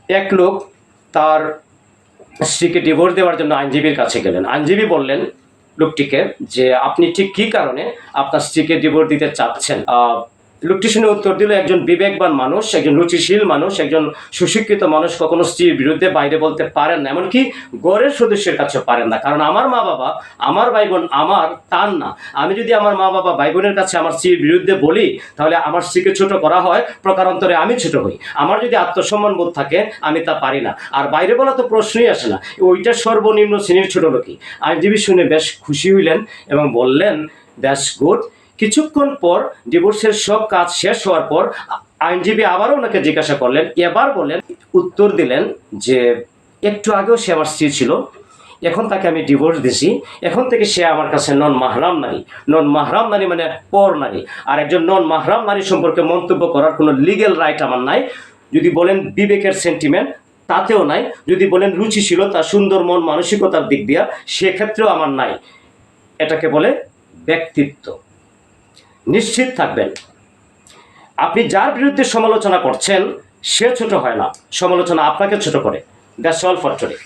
এক লোক তার স্ত্রীকে ডিভোর্স দেওয়ার জন্য আইনজীবীর কাছে গেলেন। আইনজীবী বললেন লোকটিকে যে আপনি ঠিক কী কারণে আপনার স্ত্রীকে ডিভোর্স দিতে চাচ্ছেন। লোকটি শুনে উত্তর দিল, একজন বিবেকবান মানুষ, একজন রুচিশীল মানুষ, একজন সুশিক্ষিত মানুষ কখনো স্ত্রীর বিরুদ্ধে বাইরে বলতে পারেন না, এমনকি ঘরের সদস্যের কাছে পারেন না। কারণ আমার মা বাবা, আমার ভাই বোন আমার, তার না। আমি যদি আমার মা বাবা ভাই বোনের কাছে আমার স্ত্রীর বিরুদ্ধে বলি, তাহলে আমার স্ত্রীকে ছোট করা হয়, প্রকারান্তরে আমি ছোট হই। আমার যদি আত্মসম্মান বোধ থাকে, আমি তা পারি না। আর বাইরে বলা তো প্রশ্নই আসে না, ওইটা সর্বনিম্ন শ্রেণীর ছোট লোকই। আইনজীবী শুনে বেশ খুশি হইলেন এবং বললেন, দ্যাটস গুড। কিছুক্ষণ পর ডিভোর্সের সব কাজ শেষ হওয়ার পর আইনজীবী আবারও ওনাকে জিজ্ঞাসা করলেন, এবার বলেন, উত্তর দিলেন যে একটু আগেও সে আমার স্ত্রী ছিল, এখন তাকে আমি ডিভোর্স দিছি, এখন থেকে সে আমার কাছে নন মাহরাম নারী। নন মাহরাম নারী মানে পর নারী। আর একজন নন মাহরাম নারী সম্পর্কে মন্তব্য করার কোনো লিগ্যাল রাইট আমার নাই। যদি বলেন বিবেকের সেন্টিমেন্ট, তাতেও নাই। যদি বলেন রুচিশীলতা, সুন্দর মন মানসিকতার দিক দিয়া, সেক্ষেত্রেও আমার নাই। এটাকে বলে ব্যক্তিত্ব। নিশ্চিত থাকবেন, আপনি যার বিরুদ্ধে সমালোচনা করছেন সে ছোট হয় না, সমালোচনা আপনাকে ছোট করে। That's all for today.